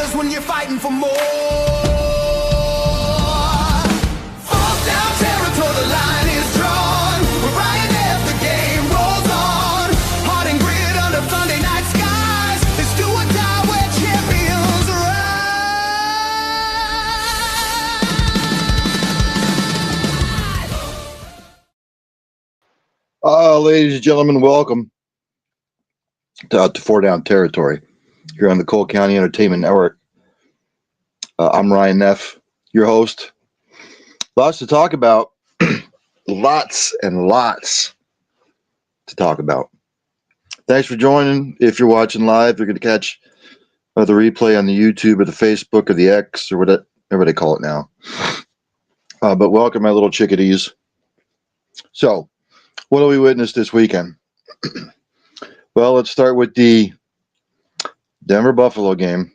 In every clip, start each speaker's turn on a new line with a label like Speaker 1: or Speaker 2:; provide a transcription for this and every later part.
Speaker 1: matters when you're fighting for more. Fourth down territory, the line is drawn. We're right as the game rolls on. Heart and grit under Sunday night skies. It's do or die where champions rise.
Speaker 2: Ladies and gentlemen, welcome to Four Down Territory here on the Cole County Entertainment Network. I'm Ryan Neff, your host. Lots to talk about. Lots and lots to talk about. Thanks for joining. If you're watching live, you're going to catch the replay on the YouTube or the Facebook or the X or whatever they call it now. But welcome, my little chickadees. So, what do we witness this weekend? Well, let's start with the Denver-Buffalo game.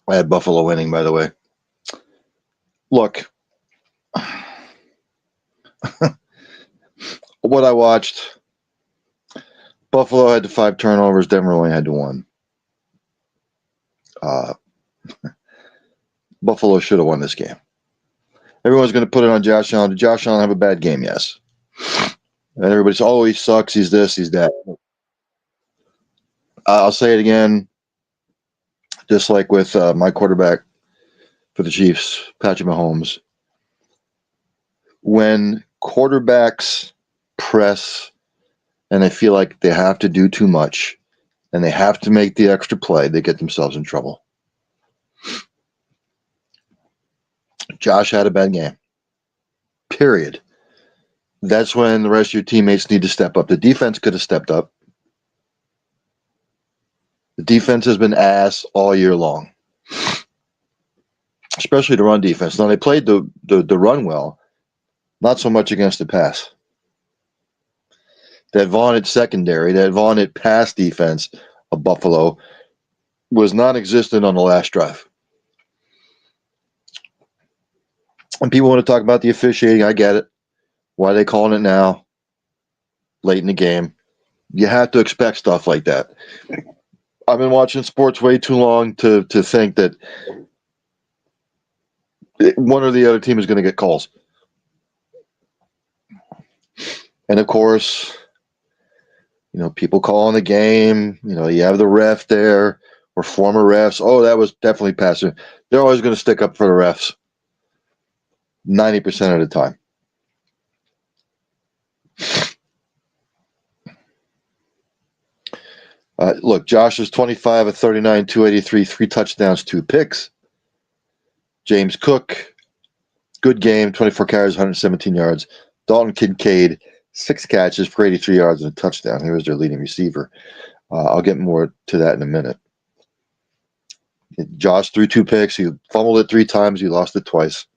Speaker 2: I had Buffalo winning, by the way. Look, what I watched, Buffalo had 5 turnovers, Denver only had 1. Buffalo should have won this game. Everyone's going to put it on Josh Allen. Did Josh Allen have a bad game? Yes. And everybody's, oh, he sucks, he's this, he's that. I'll say it again, just like with my quarterback for the Chiefs, Patrick Mahomes. When quarterbacks press and they feel like they have to do too much and they have to make the extra play, they get themselves in trouble. Josh had a bad game. Period. That's when the rest of your teammates need to step up. The defense could have stepped up. The defense has been ass all year long, especially the run defense. Now, they played the run well, not so much against the pass. That vaunted secondary, that vaunted pass defense of Buffalo was non-existent on the last drive. And people want to talk about the officiating. I get it. Why are they calling it now, late in the game? You have to expect stuff like that. I've been watching sports way too long to think that one or the other team is going to get calls. And, of course, people calling the game. You have the ref there or former refs. Oh, that was definitely passing. They're always going to stick up for the refs 90% of the time. Look, Josh is 25 of 39, 283, 3 touchdowns, 2 picks. James Cook, good game, 24 carries, 117 yards. Dalton Kincaid, 6 catches for 83 yards and a touchdown. He was their leading receiver. I'll get more to that in a minute. Josh threw 2 picks. He fumbled it 3 times. He lost it twice.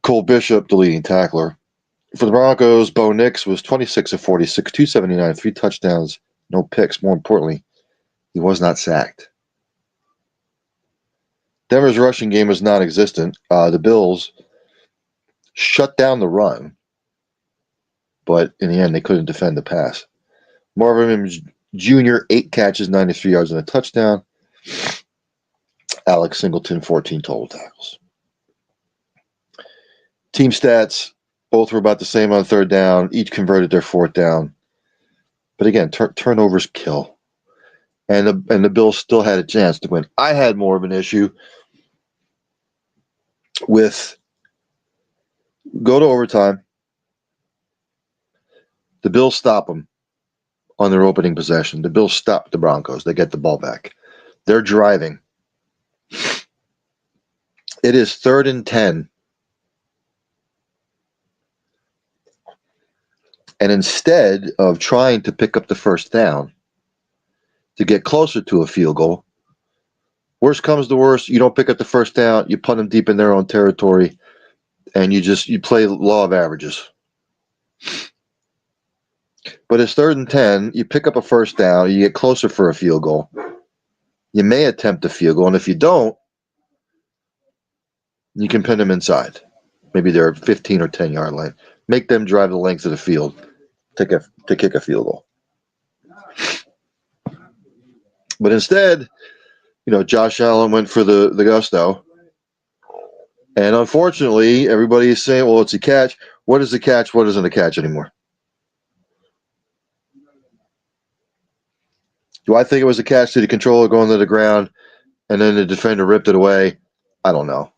Speaker 2: Cole Bishop, the leading tackler. For the Broncos, Bo Nix was 26 of 46, 279, 3 touchdowns, no picks. More importantly, he was not sacked. Denver's rushing game was non-existent. The Bills shut down the run, but in the end, they couldn't defend the pass. Marvin Mims Jr., 8 catches, 93 yards, and a touchdown. Alex Singleton, 14 total tackles. Team stats. Both were about the same on 3rd down. Each converted their 4th down. But again, turnovers kill. And the Bills still had a chance to win. I had more of an issue with go to overtime. The Bills stop them on their opening possession. The Bills stop the Broncos. They get the ball back. They're driving. It is 3rd and 10. And instead of trying to pick up the 1st down to get closer to a field goal, worst comes to worst, you don't pick up the 1st down, you punt them deep in their own territory, and you play law of averages. But it's 3rd and 10, you pick up a 1st down, you get closer for a field goal. You may attempt a field goal, and if you don't, you can pin them inside. Maybe they're 15 or 10-yard line. Make them drive the length of the field to kick a field goal. But instead, Josh Allen went for the gusto. And unfortunately, everybody is saying, well, it's a catch. What is a catch? What isn't a catch anymore? Do I think it was a catch to the controller going to the ground and then the defender ripped it away? I don't know.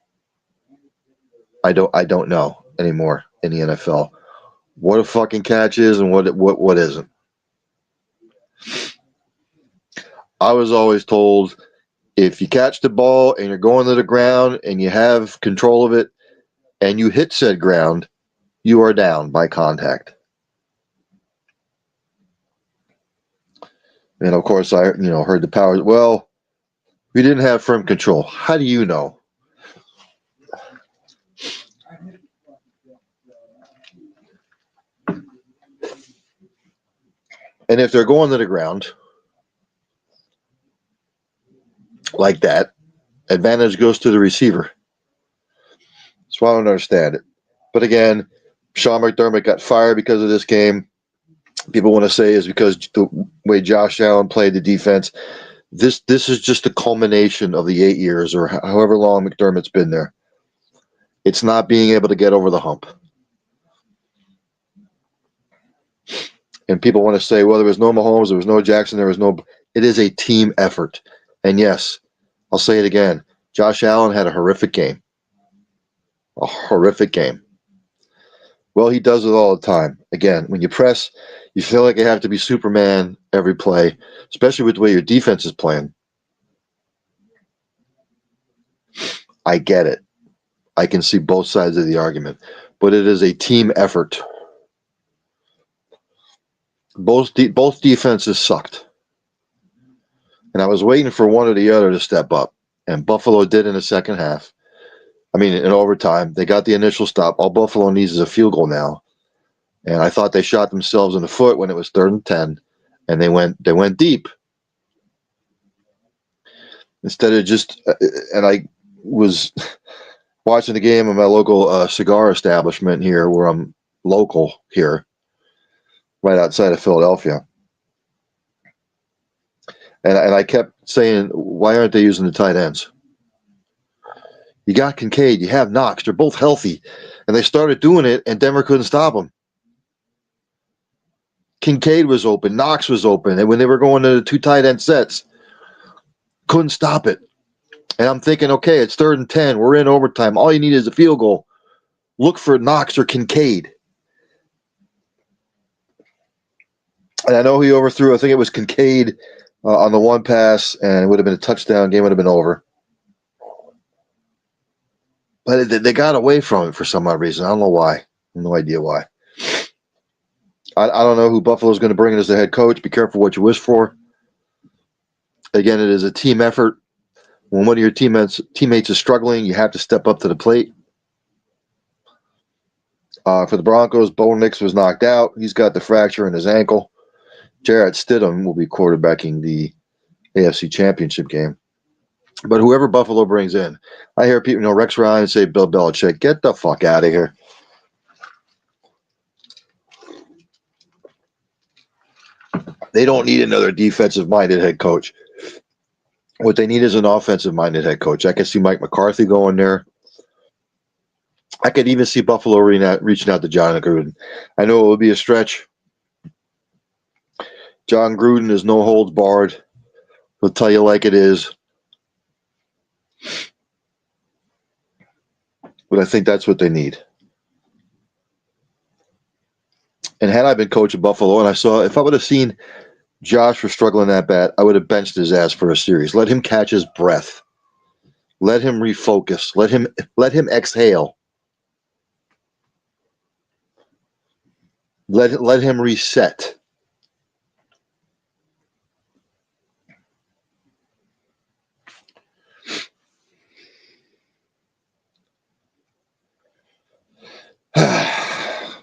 Speaker 2: I don't know anymore in the NFL what a fucking catch is and what isn't. I was always told if you catch the ball and you're going to the ground and you have control of it and you hit said ground, you are down by contact. And of course, I heard the powers. Well, we didn't have firm control. How do you know? And if they're going to the ground like that, advantage goes to the receiver. So I don't understand it. But again, Sean McDermott got fired because of this game. People want to say is because the way Josh Allen played the defense. This is just a culmination of the 8 years or however long McDermott's been there. It's not being able to get over the hump. And people want to say, well, there was no Mahomes, there was no Jackson, there was no... It is a team effort. And yes, I'll say it again. Josh Allen had a horrific game. A horrific game. Well, he does it all the time. Again, when you press, you feel like you have to be Superman every play, especially with the way your defense is playing. I get it. I can see both sides of the argument. But it is a team effort. Both defenses sucked. And I was waiting for one or the other to step up. And Buffalo did in the second half. I mean, in overtime. They got the initial stop. All Buffalo needs is a field goal now. And I thought they shot themselves in the foot when it was 3rd and 10. And they went deep. Instead of just... and I was watching the game at my local cigar establishment here, where I'm local here, right outside of Philadelphia. And I kept saying, why aren't they using the tight ends? You got Kincaid, you have Knox, they're both healthy. And they started doing it, and Denver couldn't stop them. Kincaid was open, Knox was open, and when they were going to the 2 tight end sets, couldn't stop it. And I'm thinking, okay, it's 3rd and 10, we're in overtime, all you need is a field goal. Look for Knox or Kincaid. And I know he overthrew, I think it was Kincaid on the one pass, and it would have been a touchdown, game would have been over. But they got away from it for some odd reason. I don't know why. I have no idea why. I don't know who Buffalo's going to bring in as the head coach. Be careful what you wish for. Again, it is a team effort. When one of your teammates is struggling, you have to step up to the plate. For the Broncos, Bo Nix was knocked out. He's got the fracture in his ankle. Jarrett Stidham will be quarterbacking the AFC Championship game. But whoever Buffalo brings in, I hear people, Rex Ryan say Bill Belichick, get the fuck out of here. They don't need another defensive-minded head coach. What they need is an offensive-minded head coach. I can see Mike McCarthy going there. I could even see Buffalo reaching out to John Gruden. I know it would be a stretch. John Gruden is no holds barred. He'll tell you like it is. But I think that's what they need. And had I been coach of Buffalo and if I would have seen Josh was struggling that bad, I would have benched his ass for a series. Let him catch his breath. Let him refocus. Let him exhale. Let him reset.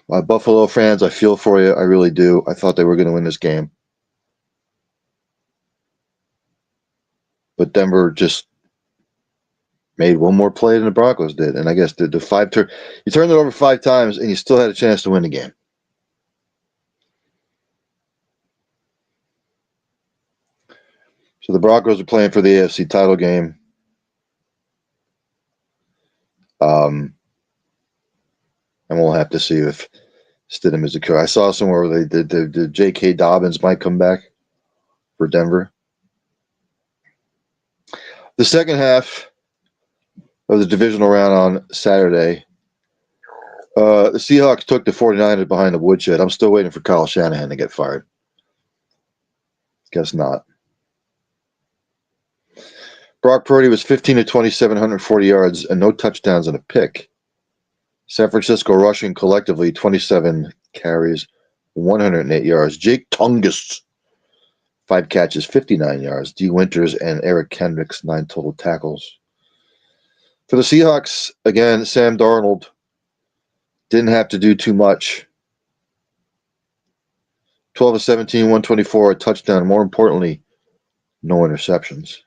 Speaker 2: My Buffalo fans, I feel for you. I really do. I thought they were going to win this game. But Denver just made one more play than the Broncos did. And I guess the you turned it over 5 times and you still had a chance to win the game. So the Broncos are playing for the AFC title game. And we'll have to see if Stidham is the coach. I saw somewhere where the J.K. Dobbins might come back for Denver. The second half of the divisional round on Saturday, the Seahawks took the 49ers behind the woodshed. I'm still waiting for Kyle Shanahan to get fired. Guess not. Brock Purdy was 15 to 27, 140 yards, and no touchdowns and a pick. San Francisco rushing collectively 27 carries, 108 yards. Jake Tungus, 5 catches, 59 yards. D. Winters and Eric Kendricks, 9 total tackles. For the Seahawks, again, Sam Darnold didn't have to do too much. 12 of 17, 124, a touchdown. More importantly, no interceptions.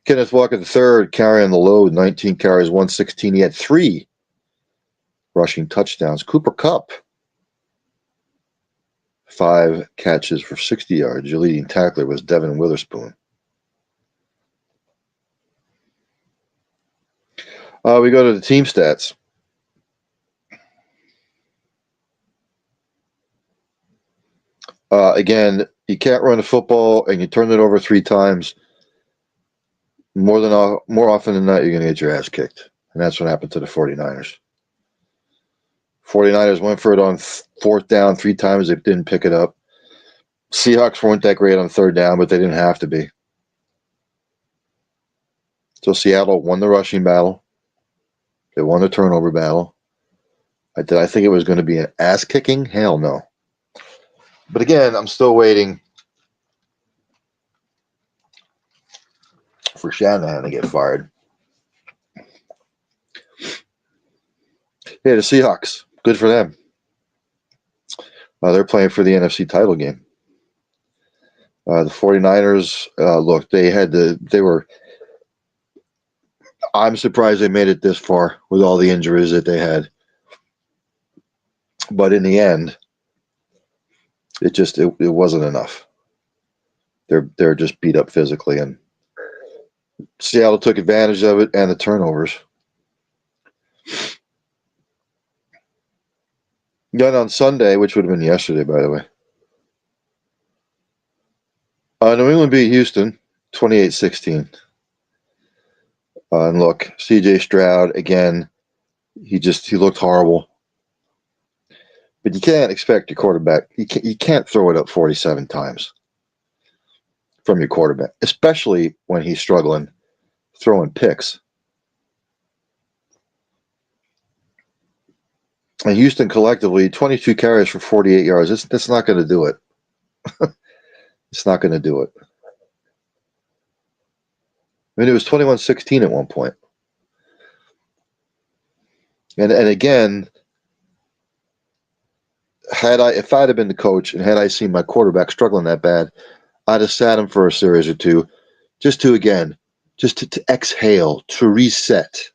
Speaker 2: Kenneth Walker III carrying the load, 19 carries, 116. He had 3 rushing touchdowns. Cooper Kupp, 5 catches for 60 yards. Your leading tackler was Devin Witherspoon. We go to the team stats. Again, you can't run the football and you turn it over 3 times. More often than not, you're going to get your ass kicked. And that's what happened to the 49ers. 49ers went for it on 4th down 3 times. They didn't pick it up. Seahawks weren't that great on 3rd down, but they didn't have to be. So Seattle won the rushing battle. They won the turnover battle. Did I think it was going to be an ass kicking? Hell no. But again, I'm still waiting for Shanahan to get fired. Yeah, the Seahawks. Good for them. They're playing for the NFC title game. The 49ers, look, I'm surprised they made it this far with all the injuries that they had. But in the end, it wasn't enough. They're just beat up physically, and Seattle took advantage of it and the turnovers. Then on Sunday, which would have been yesterday, by the way, New England beat Houston 28-16. And look, C.J. Stroud, again, he looked horrible. But you can't expect your quarterback. You can't throw it up 47 times from your quarterback, especially when he's struggling throwing picks. And Houston collectively, 22 carries for 48 yards. That's not going to do it. It's not going to do it. I mean, it was 21-16 at one point. And again, if I'd have been the coach and had I seen my quarterback struggling that bad, I'd have sat him for a series or two, just to exhale, to reset,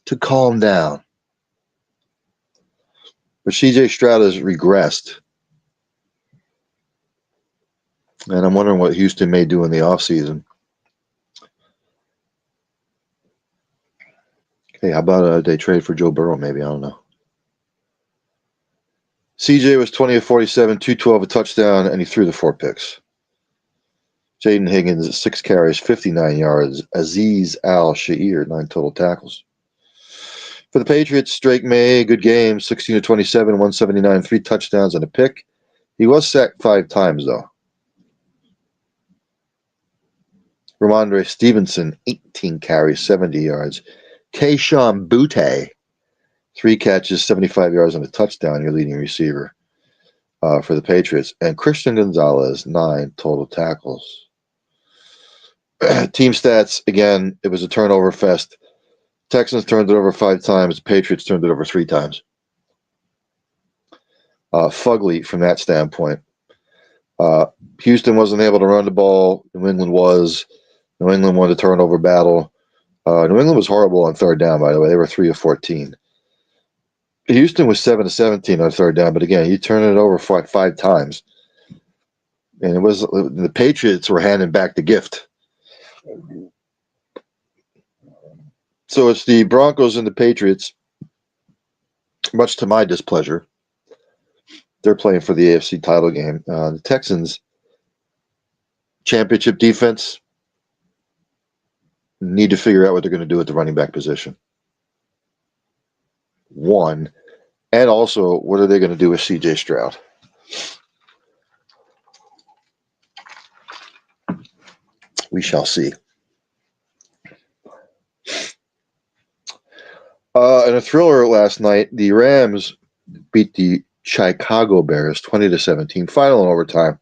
Speaker 2: to calm down. But C.J. Stroud has regressed. And I'm wondering what Houston may do in the offseason. Hey, how about they trade for Joe Burrow maybe? I don't know. CJ was 20 of 47, 212, a touchdown, and he threw the 4 picks. Jaden Higgins, 6 carries, 59 yards. Azeez Al-Shaair, 9 total tackles. For the Patriots, Drake May, good game, 16 of 27, 179, 3 touchdowns and a pick. He was sacked 5 times, though. Ramondre Stevenson, 18 carries, 70 yards. Kayshon Boutte, 3 catches, 75 yards and a touchdown, your leading receiver for the Patriots. And Christian Gonzalez, 9 total tackles. Team stats, again, it was a turnover fest. Texans turned it over 5 times. The Patriots turned it over 3 times. Fugly from that standpoint. Houston wasn't able to run the ball. New England was. New England won the turnover battle. New England was horrible on 3rd down, by the way. They were 3 of 14. Houston was 7 of 17 on 3rd down, but again, you turn it over 5 times. And it was the Patriots were handing back the gift. So it's the Broncos and the Patriots, much to my displeasure. They're playing for the AFC title game. The Texans, championship defense, need to figure out what they're going to do at the running back position. One, and also, what are they going to do with C.J. Stroud? We shall see. In a thriller last night, the Rams beat the Chicago Bears 20-17, final in overtime.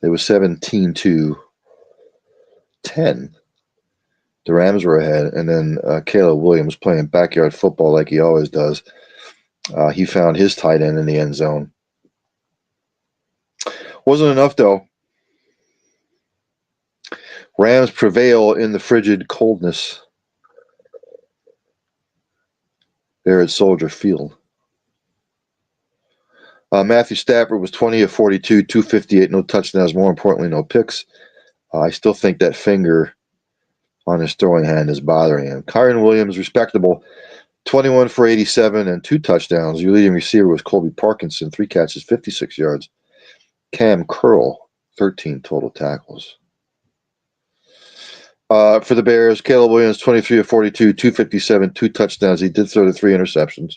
Speaker 2: It was 17-10. The Rams were ahead, and then Caleb Williams, playing backyard football like he always does, he found his tight end in the end zone. Wasn't enough, though. Rams prevail in the frigid coldness there at Soldier Field. Matthew Stafford was 20 of 42, 258, no touchdowns, more importantly, no picks. I still think that finger on his throwing hand is bothering him. Kyren Williams, respectable, 21 for 87 and 2 touchdowns. Your leading receiver was Colby Parkinson, 3 catches, 56 yards. Cam Curl, 13 total tackles. For the Bears, Caleb Williams, 23 of 42, 257, 2 touchdowns. He did throw to 3 interceptions.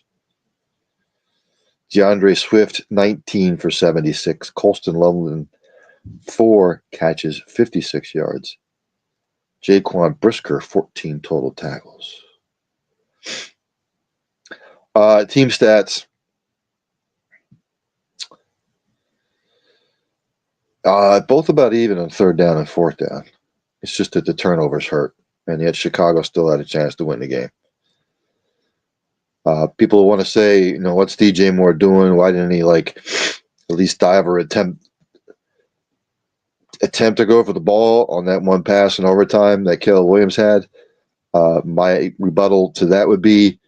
Speaker 2: DeAndre Swift, 19 for 76. Colston Loveland, 4 catches, 56 yards. Jaquan Brisker, 14 total tackles. Team stats. Both about even on third down and fourth down. It's just that the turnovers hurt, and yet Chicago still had a chance to win the game. People want to say, what's DJ Moore doing? Why didn't he at least dive or attempt to go for the ball on that one pass in overtime that Caleb Williams had? My rebuttal to that would be,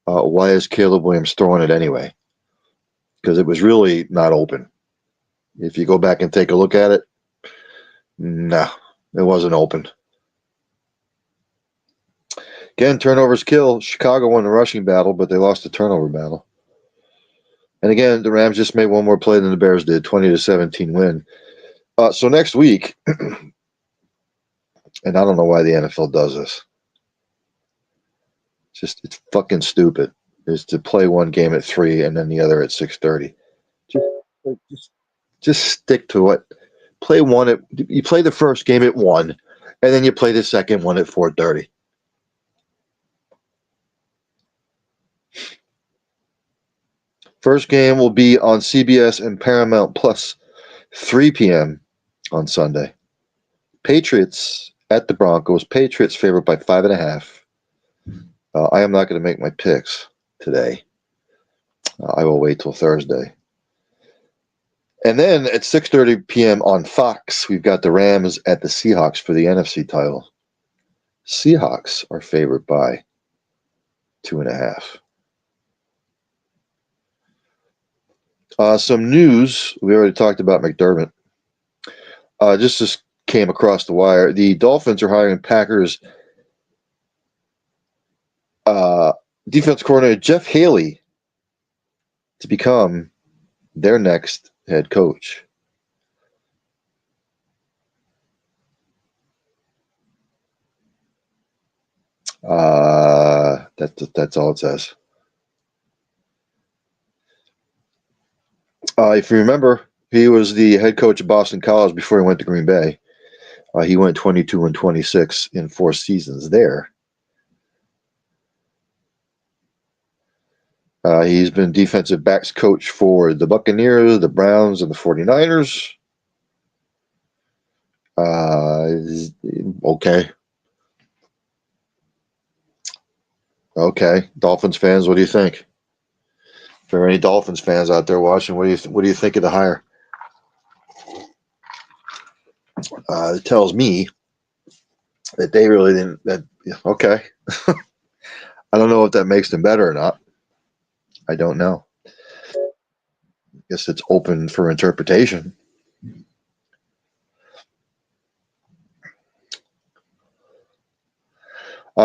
Speaker 2: why is Caleb Williams throwing it anyway? Because it was really not open. If you go back and take a look at it, no, it wasn't open. Again, turnovers kill. Chicago won the rushing battle, but they lost the turnover battle. And again, the Rams just made one more play than the Bears did, 20-17 win. So next week, and I don't know why the NFL does this. It's fucking stupid. Is to play one game at 3 and then the other at 6:30. Just stick to it. You play the first game at 1, and then you play the second one at 4:30. First game will be on CBS and Paramount Plus, 3 p.m. on Sunday. Patriots at the Broncos. Patriots favored by 5.5. I am not going to make my picks today. I will wait till Thursday. And then at 6:30 p.m. on Fox, we've got the Rams at the Seahawks for the NFC title. Seahawks are favored by 2.5. Some news. We already talked about McDermott. Just came across the wire. The Dolphins are hiring Packers defense coordinator Jeff Haley to become their next head coach. That's all it says. If you remember, he was the head coach of Boston College before he went to Green Bay. He went 22-26 in 4 seasons there. He's been defensive backs coach for the Buccaneers, the Browns, and the 49ers. Okay. Dolphins fans, what do you think? If there are any Dolphins fans out there watching, what do you think of the hire? It tells me that they really didn't. Okay. I don't know if that makes them better or not. I don't know. I guess it's open for interpretation.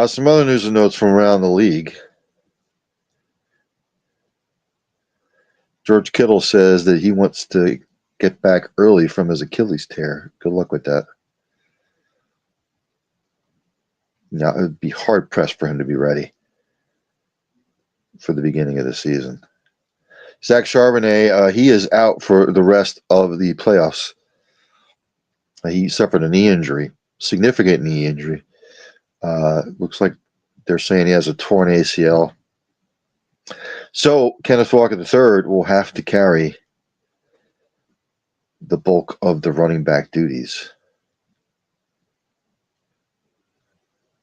Speaker 2: Some other news and notes from around the league. George Kittle says that he wants to get back early from his Achilles tear. Good luck with that. Now, it would be hard-pressed for him to be ready for the beginning of the season. Zach Charbonnet, he is out for the rest of the playoffs. He suffered a knee injury, significant knee injury. Looks like they're saying he has a torn ACL. So Kenneth Walker III will have to carry the bulk of the running back duties.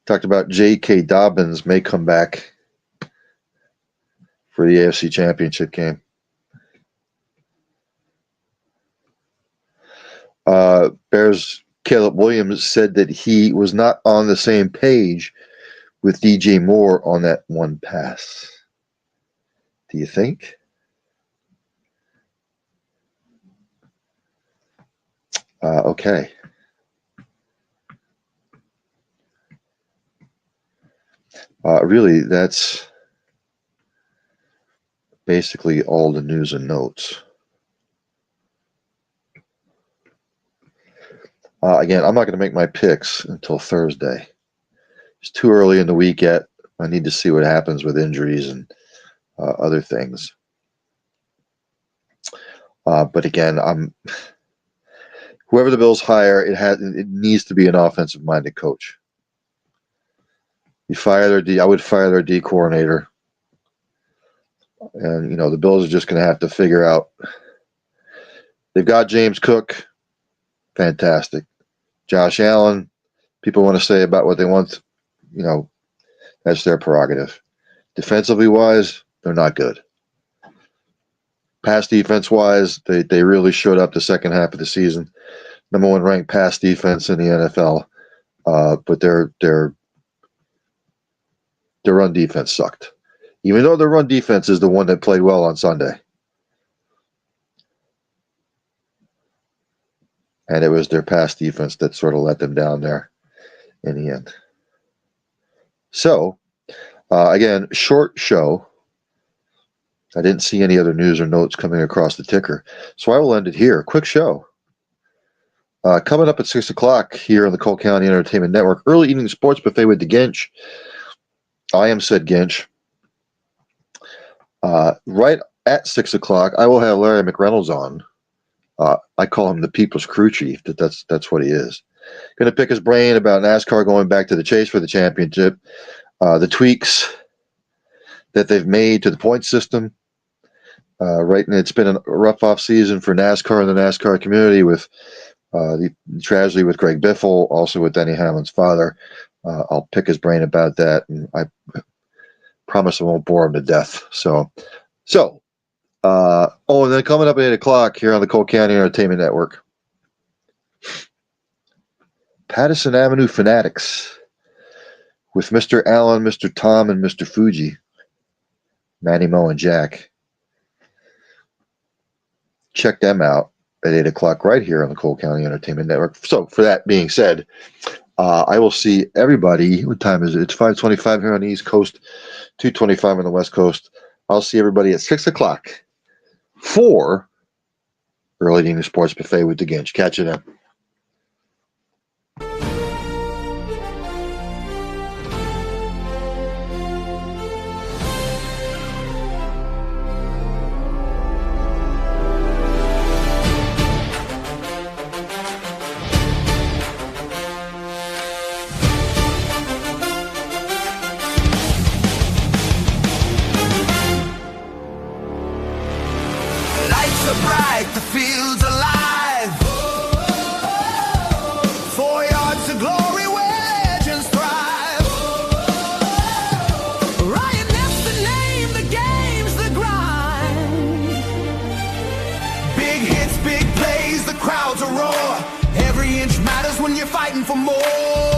Speaker 2: Talked about J.K. Dobbins may come back for the AFC Championship game. Bears Caleb Williams said that he was not on the same page with DJ Moore on that one pass. Do you think? Okay. Really, that's basically all the news and notes. Again, I'm not going to make my picks until Thursday. It's too early in the week yet. I need to see what happens with injuries and other things. But again, whoever the Bills hire, it needs to be an offensive-minded coach. I would fire their D coordinator. And, the Bills are just going to have to figure out. They've got James Cook. Fantastic. Josh Allen, people want to say about what they want. That's their prerogative. Defensively wise, they're not good. Pass defense wise, they really showed up the second half of the season. Number 1 ranked pass defense in the NFL. But their run defense sucked. Even though their run defense is the one that played well on Sunday. And it was their pass defense that sort of let them down there in the end. So, again, short show. I didn't see any other news or notes coming across the ticker. So I will end it here. Quick show. Coming up at 6 o'clock here on the Cole County Entertainment Network, early evening sports buffet with the Ginch. I am said Ginch. Right at 6 o'clock, I will have Larry McReynolds on. I call him the People's Crew Chief. That's what he is. Going to pick his brain about NASCAR going back to the chase for the championship, the tweaks that they've made to the point system. Right, and it's been a rough off season for NASCAR and the NASCAR community with the tragedy with Greg Biffle, also with Denny Hamlin's father. I'll pick his brain about that, and I promise I won't bore him to death. And then coming up at 8 o'clock here on the Cole County Entertainment Network, Patterson Avenue Fanatics with Mr. Allen, Mr. Tom, and Mr. Fuji, Manny, Mo, and Jack. Check them out at 8 o'clock right here on the Cole County Entertainment Network. So, for that being said, I will see everybody. What time is it? It's 5:25 here on the East Coast, 2:25 on the West Coast. I'll see everybody at 6 o'clock for Early Evening Sports Buffet with the Ginch. Catch you then.
Speaker 1: Lights are bright, the field's alive. 4 yards to glory where legends thrive. Ryan Neff's the name, the game's the grind. Big hits, big plays, the crowds a roar. Every inch matters when you're fighting for more.